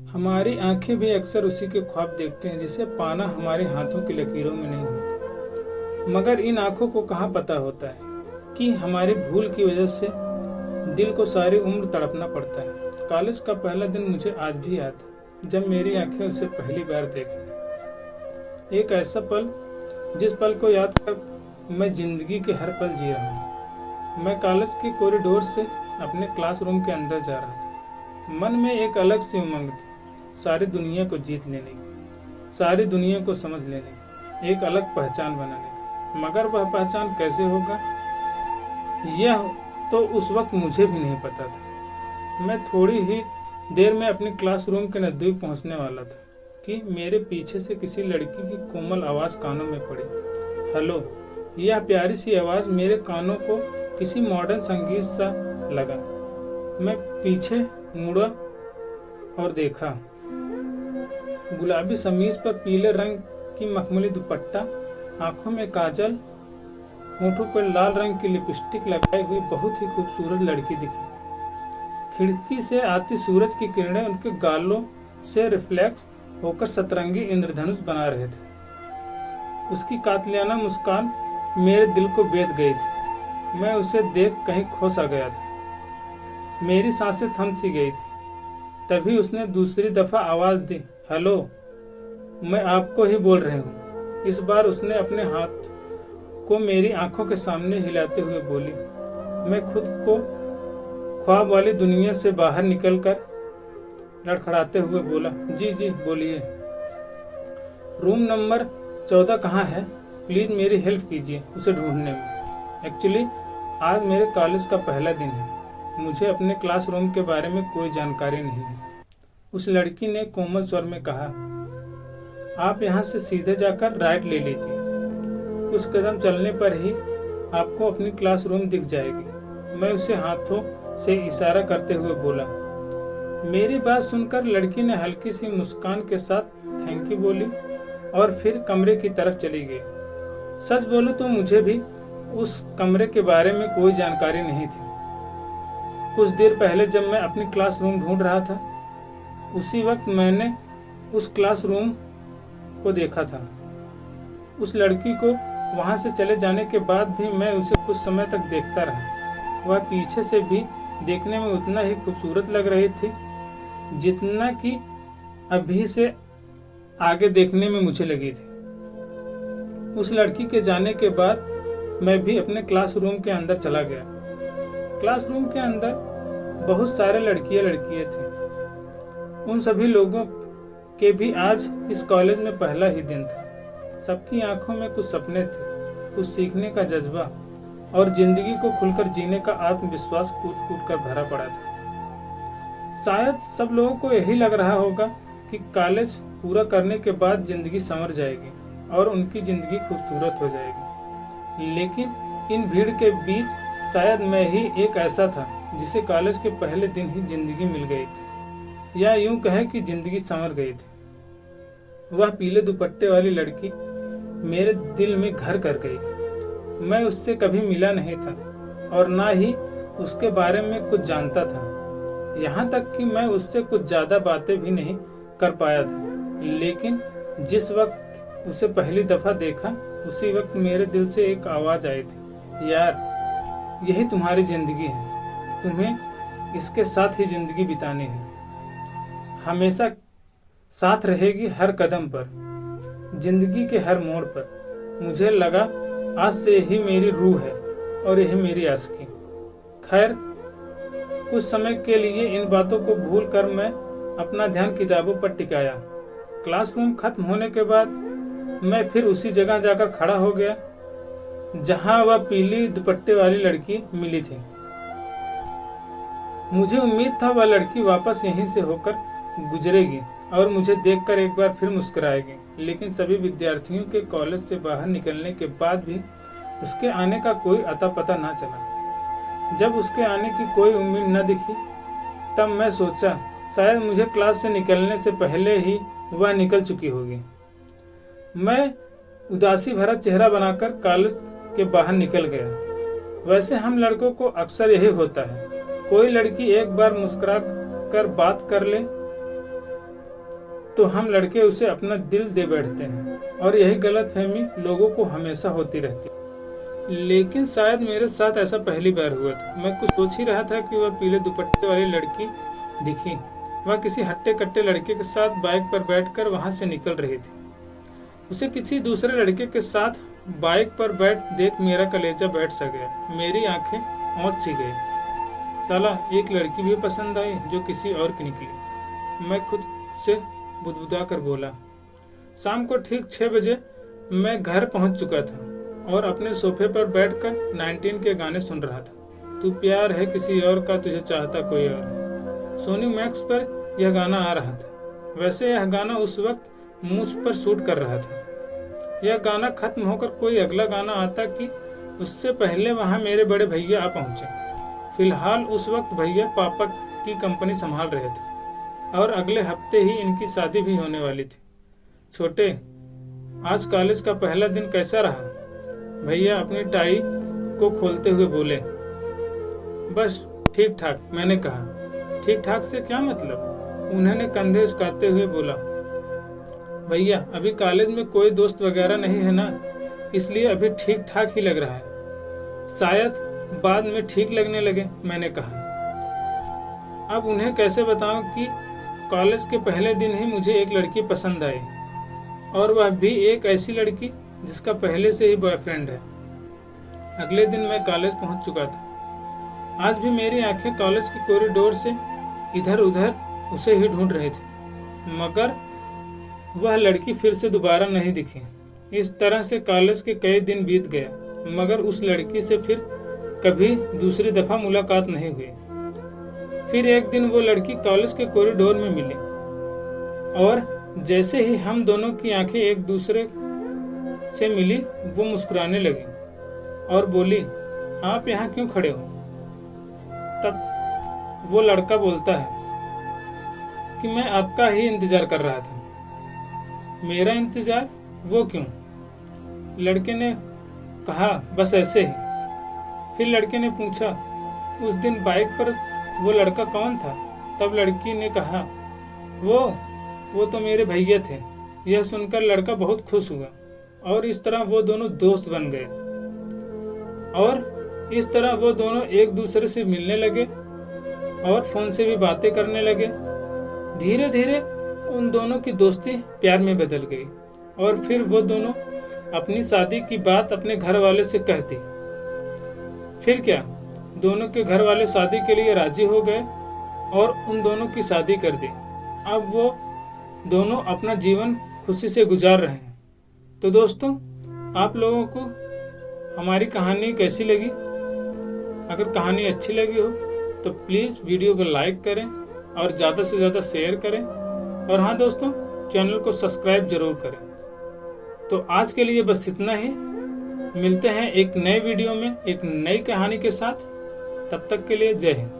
हमारी आंखें भी अक्सर उसी के ख्वाब देखते हैं जिसे पाना हमारे हाथों की लकीरों में नहीं होता। मगर इन आंखों को कहाँ पता होता है कि हमारी भूल की वजह से दिल को सारी उम्र तड़पना पड़ता है। कॉलेज का पहला दिन मुझे आज भी याद है, जब मेरी आंखें उसे पहली बार देखी थी। एक ऐसा पल जिस पल को याद कर मैं जिंदगी के हर पल जी रहा हूँ। मैं कॉलेज के कॉरिडोर से अपने क्लासरूम के अंदर जा रहा था। मन में एक अलग सी उमंग थी, सारी दुनिया को जीत लेने की, सारी दुनिया को समझ लेने की, एक अलग पहचान बनाने की। मगर वह पहचान कैसे होगा, यह तो उस वक्त मुझे भी नहीं पता था। मैं थोड़ी ही देर में अपनी क्लासरूम के नज़दीक पहुंचने वाला था कि मेरे पीछे से किसी लड़की की कोमल आवाज़ कानों में पड़ी। हेलो। यह प्यारी सी आवाज़ मेरे कानों को किसी मॉडर्न संगीत सा लगा। मैं पीछे मुड़ा और देखा, गुलाबी समीज पर पीले रंग की मखमली दुपट्टा, आंखों में काजल, होठों पर लाल रंग की लिपस्टिक लगाई हुई बहुत ही खूबसूरत लड़की दिखी। खिड़की से आती सूरज की किरणें उनके गालों से रिफ्लेक्ट होकर सतरंगी इंद्रधनुष बना रहे थे। उसकी कातलियाना मुस्कान मेरे दिल को बेध गई थी। मैं उसे देख कहीं खो सा गया था। मेरी सांसें थम सी गई थी। तभी उसने दूसरी दफा आवाज दी, हेलो। मैं आपको ही बोल रही हूँ। इस बार उसने अपने हाथ को मेरी आंखों के सामने हिलाते हुए बोली। मैं खुद को ख्वाब वाली दुनिया से बाहर निकलकर लड़खड़ाते हुए बोला, जी जी बोलिए। रूम नंबर 14 कहाँ है? प्लीज मेरी हेल्प कीजिए उसे ढूंढने में। एक्चुअली आज मेरे कॉलेज का पहला दिन है। मुझे अपने क्लासरूम के बारे में कोई जानकारी नहीं है। उस लड़की ने कोमल स्वर में कहा, आप यहाँ से सीधे जाकर राइट ले लीजिए। कुछ कदम चलने पर ही आपको अपनी क्लासरूम दिख जाएगी। मैं उसे हाथों से इशारा करते हुए बोला। मेरी बात सुनकर लड़की ने हल्की सी मुस्कान के साथ थैंक यू बोली और फिर कमरे की तरफ चली गई। सच बोलूं तो मुझे भी उस कमरे के बारे में कोई जानकारी नहीं थी। कुछ देर पहले जब मैं अपनी क्लासरूम ढूंढ रहा था, उसी वक्त मैंने उस क्लासरूम को देखा था। उस लड़की को वहां से चले जाने के बाद भी मैं उसे कुछ समय तक देखता रहा। वह पीछे से भी देखने में उतना ही खूबसूरत लग रही थी जितना कि अभी से आगे देखने में मुझे लगी थी। उस लड़की के जाने के बाद मैं भी अपने क्लासरूम के अंदर चला गया। क्लासरूम के अंदर बहुत सारे लड़कियां थे। उन सभी लोगों के भी आज इस कॉलेज में पहला ही दिन था। सबकी आंखों में कुछ सपने थे, कुछ सीखने का जज्बा और जिंदगी को खुलकर जीने का आत्मविश्वास कूट कूट कर भरा पड़ा था। शायद सब लोगों को यही लग रहा होगा कि कॉलेज पूरा करने के बाद जिंदगी संवर जाएगी और उनकी जिंदगी खूबसूरत हो जाएगी। लेकिन इन भीड़ के बीच शायद मैं ही एक ऐसा था जिसे कॉलेज के पहले दिन ही जिंदगी मिल गई थी, या यूं कहे कि जिंदगी संवर गई थी। वह पीले दुपट्टे वाली लड़की मेरे दिल में घर कर गई। मैं उससे कभी मिला नहीं था और ना ही उसके बारे में कुछ जानता था। यहाँ तक कि मैं उससे कुछ ज़्यादा बातें भी नहीं कर पाया था। लेकिन जिस वक्त उसे पहली दफ़ा देखा, उसी वक्त मेरे दिल से एक आवाज़ आई थी, यार यही तुम्हारी ज़िंदगी है, तुम्हें इसके साथ ही ज़िंदगी बितानी है, हमेशा साथ रहेगी हर कदम पर, जिंदगी के हर मोड़ पर। मुझे लगा आज से यही मेरी रूह है और यही मेरी आशिकी। खैर, कुछ समय के लिए इन बातों को भूल कर मैं अपना ध्यान किताबों पर टिकाया। क्लासरूम खत्म होने के बाद मैं फिर उसी जगह जाकर खड़ा हो गया जहां वह पीली दुपट्टे वाली लड़की मिली थी। मुझे उम्मीद था वह लड़की वापस यहीं से होकर गुजरेगी और मुझे देखकर एक बार फिर मुस्कुराएगी। लेकिन सभी विद्यार्थियों के कॉलेज से बाहर निकलने के बाद भी उसके आने का कोई अता पता ना चला। जब उसके आने की कोई उम्मीद न दिखी, तब मैं सोचा शायद मुझे क्लास से निकलने से पहले ही वह निकल चुकी होगी। मैं उदासी भरा चेहरा बनाकर कॉलेज के बाहर निकल गया। वैसे हम लड़कों को अक्सर यही होता है, कोई लड़की एक बार मुस्कुरा कर बात कर ले तो हम लड़के उसे अपना दिल दे बैठते हैं, और यही गलतफहमी लोगों को हमेशा होती रहती है। लेकिन शायद मेरे साथ ऐसा पहली बार हुआ था। मैं कुछ सोच ही रहा था कि वह पीले दुपट्टे वाली लड़की दिखी। वह किसी हट्टे कट्टे लड़के के साथ बाइक पर बैठकर वहां से निकल रही थी। उसे किसी दूसरे लड़के के साथ बाइक पर बैठ देख मेरा कलेजा बैठ सा गया। मेरी आंखें औंध सी गई। साला एक लड़की भी पसंद आई जो किसी और की निकली। मैं खुद से बुदबुदा कर बोला। शाम को ठीक 6 बजे मैं घर पहुंच चुका था और अपने सोफे पर बैठकर 19 के गाने सुन रहा था। तू प्यार है किसी और का, तुझे चाहता कोई और। सोनी मैक्स पर यह गाना आ रहा था। वैसे यह गाना उस वक्त मुझ पर शूट कर रहा था। यह गाना खत्म होकर कोई अगला गाना आता कि उससे पहले वहां मेरे बड़े भैया आ पहुंचे। फिलहाल उस वक्त भैया पापा की कंपनी संभाल रहे थे और अगले हफ्ते ही इनकी शादी भी होने वाली थी। छोटे, आज कॉलेज का पहला दिन कैसा रहा? भैया अपनी टाई को खोलते हुए बोले। बस ठीक ठाक, मैंने कहा। ठीक ठाक से क्या मतलब? उन्होंने कंधे झुकाते हुए बोला। भैया अभी कॉलेज में कोई दोस्त वगैरह नहीं है ना, इसलिए अभी ठीक ठाक ही लग रहा है। शायद बाद में ठीक लगने लगे, मैंने कहा। अब उन्हें कैसे बताऊं कि कॉलेज के पहले दिन ही मुझे एक लड़की पसंद आई, और वह भी एक ऐसी लड़की जिसका पहले से ही बॉयफ्रेंड है। अगले दिन मैं कॉलेज पहुंच चुका था। आज भी मेरी आंखें कॉलेज की कॉरिडोर से इधर उधर उसे ही ढूंढ रही थी, मगर वह लड़की फिर से दोबारा नहीं दिखी। इस तरह से कॉलेज के कई दिन बीत गया, मगर उस लड़की से फिर कभी दूसरी दफा मुलाकात नहीं हुई। फिर एक दिन वो लड़की कॉलेज के कॉरिडोर में मिली, और जैसे ही हम दोनों की आंखें एक दूसरे से मिली, वो मुस्कुराने लगी और बोली, आप यहाँ क्यों खड़े हो? तब वो लड़का बोलता है कि मैं आपका ही इंतजार कर रहा था। मेरा इंतजार? वो क्यों? लड़के ने कहा, बस ऐसे ही। फिर लड़के ने पूछा, उस दिन बाइक पर वो लड़का कौन था? तब लड़की ने कहा, वो तो मेरे भैया थे। यह सुनकर लड़का बहुत खुश हुआ, और इस तरह वो दोनों दोस्त बन गए, और इस तरह वो दोनों एक दूसरे से मिलने लगे और फोन से भी बातें करने लगे। धीरे धीरे उन दोनों की दोस्ती प्यार में बदल गई, और फिर वो दोनों अपनी शादी की बात अपने घर वाले से कहती। फिर क्या, दोनों के घर वाले शादी के लिए राजी हो गए और उन दोनों की शादी कर दी। अब वो दोनों अपना जीवन खुशी से गुजार रहे हैं। तो दोस्तों, आप लोगों को हमारी कहानी कैसी लगी? अगर कहानी अच्छी लगी हो तो प्लीज़ वीडियो को लाइक करें और ज़्यादा से ज़्यादा शेयर करें, और हाँ दोस्तों, चैनल को सब्सक्राइब जरूर करें। तो आज के लिए बस इतना ही। मिलते हैं एक नए वीडियो में एक नई कहानी के साथ। तब तक के लिए जय हिंद।